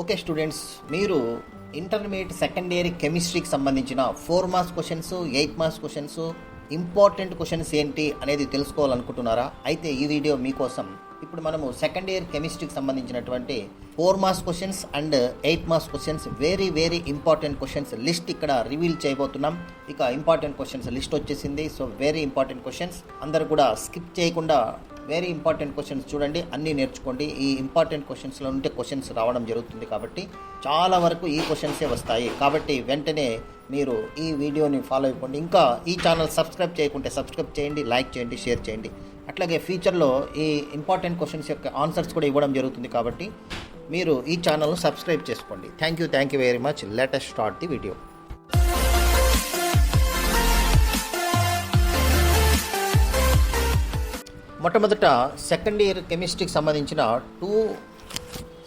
Okay students, మీరు intermediate second year కెమిస్ట్రీకి సంబంధించిన 4 marks questions, 8 marks questions, important questions ఏంటి అనేది తెలుసుకోవాలనుకుంటున్నారా? అయితే ఈ వీడియో మీకోసం. ఇప్పుడు మనము సెకండ్ ఇయర్ కెమిస్ట్రీకి సంబంధించినటువంటి 4 marks questions and 8 marks questions, very important questions list ఇక్కడ రివీల్ చేయబోతున్నాం. ఇక ఇంపార్టెంట్ క్వశ్చన్స్ లిస్ట్ వచ్చేసింది. సో వెరీ ఇంపార్టెంట్ క్వశ్చన్స్, అందరూ కూడా స్కిప్ చేయకుండా వెరీ ఇంపార్టెంట్ క్వశ్చన్స్ చూడండి, అన్నీ నేర్చుకోండి. ఈ ఇంపార్టెంట్ క్వశ్చన్స్లో ఉంటే క్వశ్చన్స్ రావడం జరుగుతుంది కాబట్టి చాలా వరకు ఈ క్వశ్చన్సే వస్తాయి. కాబట్టి వెంటనే మీరు ఈ వీడియోని ఫాలో అయిపోండి. ఇంకా ఈ ఛానల్ సబ్స్క్రైబ్ చేయకుంటే సబ్స్క్రైబ్ చేయండి, లైక్ చేయండి, షేర్ చేయండి. అట్లాగే ఫ్యూచర్లో ఈ ఇంపార్టెంట్ క్వశ్చన్స్ యొక్క ఆన్సర్స్ కూడా ఇవ్వడం జరుగుతుంది కాబట్టి మీరు ఈ ఛానల్ను సబ్స్క్రైబ్ చేసుకోండి. Thank you very much. Let us start the video. మొట్టమొదట సెకండ్ ఇయర్ కెమిస్ట్రీకి సంబంధించిన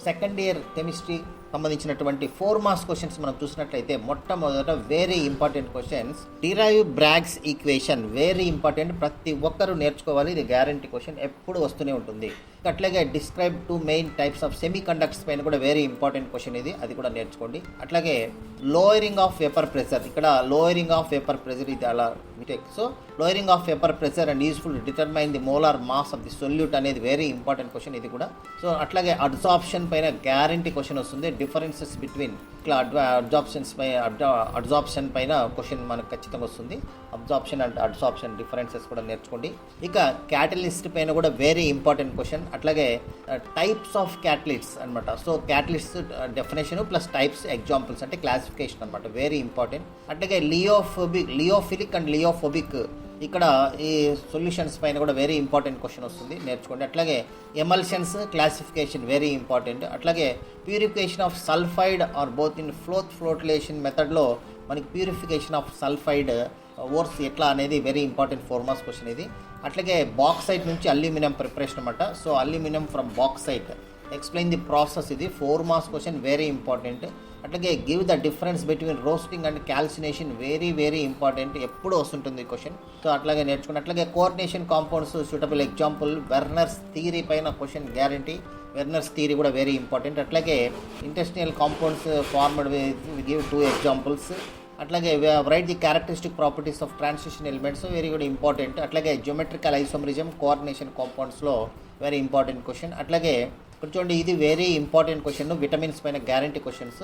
సెకండ్ ఇయర్ కెమిస్ట్రీ సంబంధించినటువంటి 4 మార్క్స్ క్వశ్చన్స్ మనం చూసినట్లయితే, మొట్టమొదట very important questions. Derive Bragg's equation very important, ప్రతి ఒక్కరూ నేర్చుకోవాలి. ఇది గ్యారంటీ క్వశ్చన్, ఎప్పుడు వస్తూనే ఉంటుంది. అట్లాగే describe 2 main types of semi conductors పైన కూడా వెరీ ఇంపార్టెంట్ క్వశ్చన్ ఇది, అది కూడా నేర్చుకోండి. అట్లాగే లోయరింగ్ ఆఫ్ వేపర్ ప్రెషర్, ఇక్కడ లోయరింగ్ ఆఫ్ వేపర్ ప్రెషర్ ఇది అలా మిటేక్. So lowering of vapour pressure and useful determine the molar mass of the solute అనేది వెరీ ఇంపార్టెంట్ క్వశ్చన్ ఇది కూడా. సో అట్లాగే అడ్సార్ప్షన్ పైన గ్యారంటీ క్వశ్చన్ వస్తుంది. డిఫరెన్సెస్ బిట్వీన్ ఇట్లా అడ్సార్ప్షన్ పైన క్వశ్చన్ మనకు ఖచ్చితంగా వస్తుంది. అబ్జార్ప్షన్ అండ్ అడ్సార్ప్షన్ డిఫరెన్సెస్ కూడా నేర్చుకోండి. ఇక క్యాటలిస్ట్ పైన కూడా వెరీ ఇంపార్టెంట్ క్వశ్చన్. అట్లాగే టైప్స్ ఆఫ్ క్యాటలిస్ట్స్ అనమాట. So catalyst definition plus types examples అంటే క్లాసిఫికేషన్ అనమాట, వెరీ ఇంపార్టెంట్. అట్లాగే లియోఫిలిక్ అండ్ లియోఫోబిక్, ఇక్కడ ఈ సొల్యూషన్స్ పైన కూడా వెరీ ఇంపార్టెంట్ క్వశ్చన్ వస్తుంది, నేర్చుకోండి. అట్లాగే ఎమల్షన్స్ క్లాసిఫికేషన్ వెరీ ఇంపార్టెంట్. అట్లాగే purification of sulphide or both in flotation మెథడ్లో మనకి ప్యూరిఫికేషన్ ఆఫ్ సల్ఫైడ్ ఓర్స్ ఎట్లా అనేది వెరీ ఇంపార్టెంట్ 4 మార్క్స్ క్వశ్చన్ ఇది. అట్లాగే బాక్సైట్ నుంచి అల్యూమినియం ప్రిపరేషన్ అనమాట. So aluminium from bauxite, explain the process, ఇది 4 మార్క్స్ క్వశ్చన్, వెరీ ఇంపార్టెంట్. అట్లాగే give the difference between roasting and calcination very important, ఎప్పుడు వస్తుంటుంది క్వశ్చన్. సో అట్లాగే నేర్చుకుని. అట్లాగే coordination compounds suitable example, Werner's theory పైన క్వశ్చన్ గ్యారంటీ, వెర్నర్స్ థియరీ కూడా very important. అట్లాగే interstitial compounds formed give 2 examples. అట్లాగే write the characteristic properties of transition elements very good important. అట్లాగే జియోమెట్రికల్ ఐసోమరిజం కోఆర్డినేషన్ కాంపౌండ్స్లో very important question. అట్లాగే చూడండి, ఇది very important question, vitamins పైన guarantee questions.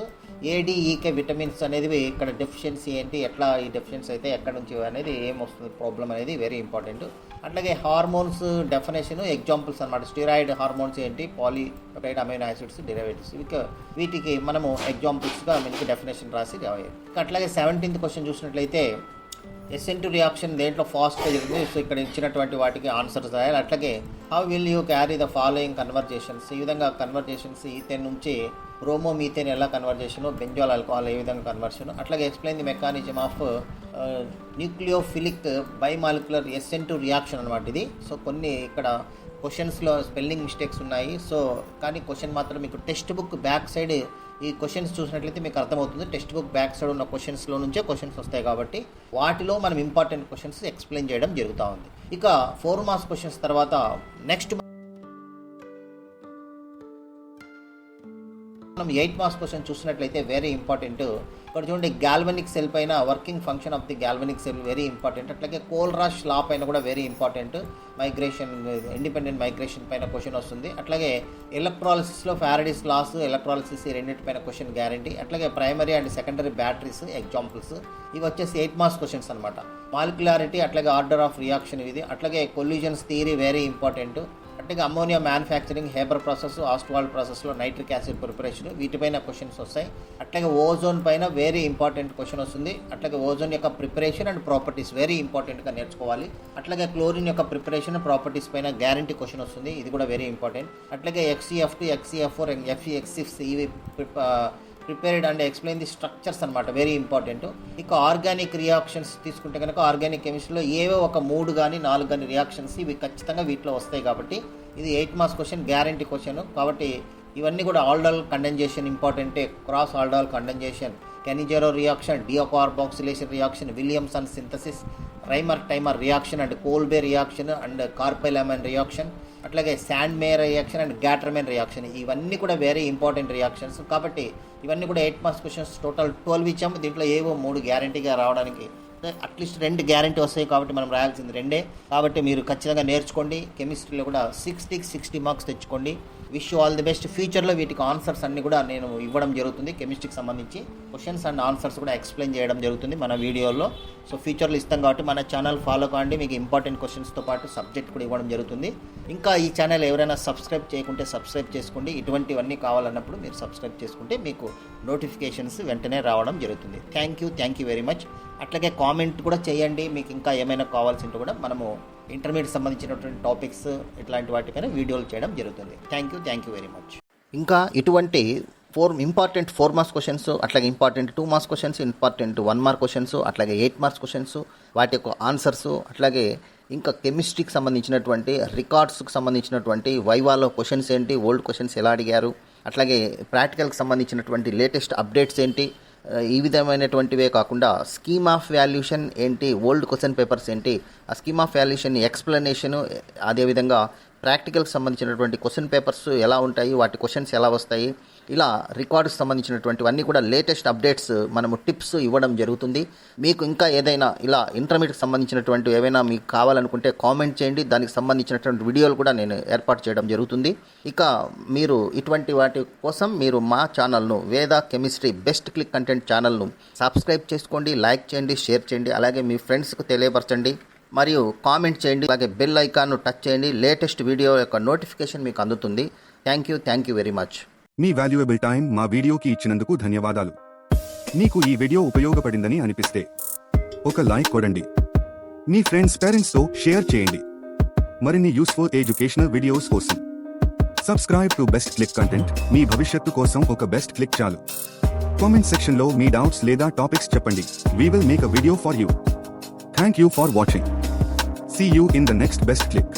A D E K vitamins అనేది ఇక్కడ డెఫిషియన్సీ ఏంటి, ఎట్లా ఈ డెఫిషియన్సీ అయితే ఎక్కడ నుంచి అనేది ఏమొస్తుంది ప్రాబ్లం అనేది వెరీ ఇంపార్టెంట్. అట్లాగే హార్మోన్స్ డెఫినేషన్ ఎగ్జాంపుల్స్ అనమాట. స్టిరాయిడ్ హార్మోన్స్ ఏంటి, పాలీపెప్టైడ్ అమైనో యాసిడ్స్ డెరివేటివ్స్, వీటికి మనము ఎగ్జాంపుల్స్గా మనకి డెఫినేషన్ రాసి రాయాలి. అట్లాగే 17th క్వశ్చన్ చూసినట్లయితే SN2 రియాక్షన్ దేంట్లో ఫాస్ట్గా జరిగింది. సో ఇక్కడ ఇచ్చినటువంటి వాటికి ఆన్సర్స్ రాయాలి. అట్లాగే how will you carry the following conversations, ఈ విధంగా కన్వర్జేషన్స్ ఈథేన్ నుంచి బ్రోమోమీథేన్ ఎలా కన్వర్జేషన్, బెంజాల్ ఆల్కహాల్ ఏ విధంగా కన్వర్షన్. అట్లాగే explain the mechanism of nucleophilic bimolecular SN2 reaction అనమాట ఇది. సో కొన్ని ఇక్కడ క్వశ్చన్స్లో స్పెల్లింగ్ మిస్టేక్స్ ఉన్నాయి. సో కానీ క్వశ్చన్ మాత్రం మీకు టెక్స్ట్ బుక్ బ్యాక్ సైడ్ ఈ క్వశ్చన్స్ చూసినట్లయితే మీకు అర్థమవుతుంది. టెక్స్ట్ బుక్ బ్యాక్ సైడ్ ఉన్న క్వశ్చన్స్లో నుంచే క్వశ్చన్స్ వస్తాయి కాబట్టి వాటిలో మనం ఇంపార్టెంట్ క్వశ్చన్స్ ఎక్స్ప్లెయిన్ చేయడం జరుగుతూ ఉంది. ఇక 4 మార్క్స్ క్వశ్చన్స్ తర్వాత నెక్స్ట్ మనం 8 మార్క్స్ క్వశ్చన్ చూసినట్లయితే వెరీ ఇంపార్టెంట్. ఇక్కడ చూడండి, గాల్వనిక్ సెల్ పైన working function of the galvanic cell very important. అట్లాగే కోల్రాష్ లా పైన కూడా very important, migration independent migration పైన క్వశ్చన్ వస్తుంది. అట్లాగే ఎలక్ట్రాలిసిస్లో ఫారడేస్ లాస్, ఎలక్ట్రాలిసిస్ ఈ రెండింటి పైన క్వశ్చన్ గ్యారంటీ. అట్లాగే primary and secondary batteries examples, ఇవి వచ్చేసి 8 మార్క్స్ క్వశ్చన్స్ అనమాట. మాలిక్యులారిటీ అట్లాగే ఆర్డర్ ఆఫ్ రియాక్షన్ ఇది. అట్లాగే కొల్యూజన్స్ థియరీ వెరీ ఇంపార్టెంట్. అట్లాగే అమ్మోనియా మ్యానుఫ్యాక్చరింగ్, హేబర్ ప్రాసెస్, ఆస్ట్వాల్డ్ ప్రాసెస్లో నైట్రిక్ యాసిడ్ ప్రిపరేషన్, వీటిపైన క్వశ్చన్స్ వస్తాయి. అట్లాగే ఓజోన్ పైన వెరీ ఇంపార్టెంట్ క్వశ్చన్ వస్తుంది. అట్లాగే ఓజోన్ యొక్క ప్రిపరేషన్ అండ్ ప్రాపర్టీస్ వెరీ ఇంపార్టెంట్గా నేర్చుకోవాలి. అట్లాగే క్లోరిన్ యొక్క ప్రిపరేషన్ ప్రాపర్టీస్ పైన గ్యారంటీ క్వశ్చన్ వస్తుంది, ఇది కూడా వెరీ ఇంపార్టెంట్. అట్లాగే XCF2, XCF4 అండ్ FeX6 ఇవి prepared and explain the structures అనమాట, వెరీ ఇంపార్టెంట్. ఇక ఆర్గానిక్ రియాక్షన్స్ తీసుకుంటే కనుక ఆర్గానిక్ కెమిస్ట్రీలో ఏవో ఒక 3 కానీ 4 కానీ రియాక్షన్స్ ఇవి ఖచ్చితంగా వీటిలో వస్తాయి కాబట్టి ఇది 8 మార్క్స్ క్వశ్చన్, గ్యారంటీ క్వశ్చన్. కాబట్టి ఇవన్నీ కూడా ఆల్డాల్ కండెన్సేషన్ ఇంపార్టెంటే, cross aldol condensation, Cannizzaro reaction, decarboxylation reaction, Williamson synthesis, Reimer Tiemann reaction and Kolbe reaction and carbylamine reaction, అట్లాగే Sandmeyer reaction and Gattermann reaction, ఇవన్నీ కూడా వెరీ ఇంపార్టెంట్ రియాక్షన్స్. కాబట్టి ఇవన్నీ కూడా 8 మార్క్స్ క్వశ్చన్స్, టోటల్ 12 ఇచ్చాము. దీంట్లో ఏవో 3 గ్యారంటీగా రావడానికి, అట్లీస్ట్ 2 గ్యారంటీ వస్తాయి. కాబట్టి మనం రాయాల్సింది 2. కాబట్టి మీరు ఖచ్చితంగా నేర్చుకోండి. కెమిస్ట్రీలో కూడా 60 మార్క్స్ తెచ్చుకోండి. Wish you all the best. ఫ్యూచర్లో వీటికి ఆన్సర్స్ అన్ని కూడా నేను ఇవ్వడం జరుగుతుంది. కెమిస్ట్రీకి సంబంధించి క్వశ్చన్స్ అండ్ ఆన్సర్స్ కూడా ఎక్స్ప్లెయిన్ చేయడం జరుగుతుంది మన వీడియోలో. సో ఫ్యూచర్లో ఇస్తాం కాబట్టి మన ఛానల్ ఫాలో కాండి. మీకు ఇంపార్టెంట్ క్వశ్చన్స్తో పాటు సబ్జెక్ట్ కూడా ఇవ్వడం జరుగుతుంది. ఇంకా ఈ ఛానల్ ఎవరైనా సబ్స్క్రైబ్ చేయకుంటే సబ్స్క్రైబ్ చేసుకోండి. ఇటువంటివన్నీ కావాలన్నప్పుడు మీరు సబ్స్క్రైబ్ చేసుకుంటే మీకు నోటిఫికేషన్స్ వెంటనే రావడం జరుగుతుంది. Thank you very much. అట్లాగే కామెంట్ కూడా చేయండి. మీకు ఇంకా ఏమైనా కావాల్సి ఉంటే కూడా మనము ఇంటర్మీడియట్ సంబంధించినటువంటి టాపిక్స్ ఇట్లాంటి వాటిపైన వీడియోలు చేయడం జరుగుతుంది. Thank you very much. ఇంకా ఇటువంటి 4 మార్క్స్ క్వశ్చన్స్, అట్లాగే important 2 marks questions, important 1 mark questions, అట్లాగే 8 మార్క్స్ క్వశ్చన్స్, వాటి యొక్క ఆన్సర్స్, అట్లాగే ఇంకా కెమిస్ట్రీకి సంబంధించినటువంటి రికార్డ్స్కి సంబంధించినటువంటి వైవాలో క్వశ్చన్స్ ఏంటి, ఓల్డ్ క్వశ్చన్స్ ఎలా అడిగారు, అట్లాగే ప్రాక్టికల్కి సంబంధించినటువంటి లేటెస్ట్ అప్డేట్స్ ఏంటి, ఈ విధమైనటువంటివే కాకుండా స్కీమ్ ఆఫ్ వాల్యుయేషన్ ఏంటి, ఓల్డ్ క్వశ్చన్ పేపర్స్ ఏంటి, ఆ స్కీమ్ ఆఫ్ వాల్యుయేషన్ ఎక్స్ప్లెనేషను, అదేవిధంగా ప్రాక్టికల్కి సంబంధించినటువంటి క్వశ్చన్ పేపర్స్ ఎలా ఉంటాయి, వాటి క్వశ్చన్స్ ఎలా వస్తాయి, ఇలా రికార్డ్కి సంబంధించినటువంటివన్నీ కూడా లేటెస్ట్ అప్డేట్స్ మనము టిప్స్ ఇవ్వడం జరుగుతుంది. మీకు ఇంకా ఏదైనా ఇలా ఇంటర్మీడియట్కి సంబంధించినటువంటి ఏవైనా మీకు కావాలనుకుంటే కామెంట్ చేయండి. దానికి సంబంధించినటువంటి వీడియోలు కూడా నేను ఏర్పాటు చేయడం జరుగుతుంది. ఇక మీరు ఇటువంటి వాటి కోసం మీరు మా ఛానల్ను వేద కెమిస్ట్రీ బెస్ట్ క్లిక్ కంటెంట్ ఛానల్ను సబ్స్క్రైబ్ చేసుకోండి, లైక్ చేయండి, షేర్ చేయండి, అలాగే మీ ఫ్రెండ్స్కు తెలియపరచండి, మరియు కామెంట్ చేయండి. అలాగే బెల్ ఐకాన్ను టచ్ చేయండి. లేటెస్ట్ వీడియో యొక్క నోటిఫికేషన్ మీకు అందుతుంది. Thank you very much. Me valuable time మా వీడియోకి ఇచ్చినందుకు ధన్యవాదాలు. మీకు ఈ వీడియో ఉపయోగపడిందని అనిపిస్తే ఒక లైక్ కొడండి. మీ ఫ్రెండ్స్, పేరెంట్స్తో షేర్ చేయండి. మరిన్ని యూస్ఫుల్ ఎడ్యుకేషనల్ వీడియోస్ కోసం subscribe to best click content. మీ భవిష్యత్తు కోసం ఒక బెస్ట్ క్లిక్ చాలు. కామెంట్ సెక్షన్లో మీ డౌట్స్ లేదా టాపిక్స్ చెప్పండి. We will make a video for you. Thank you for watching. See you in the next best click.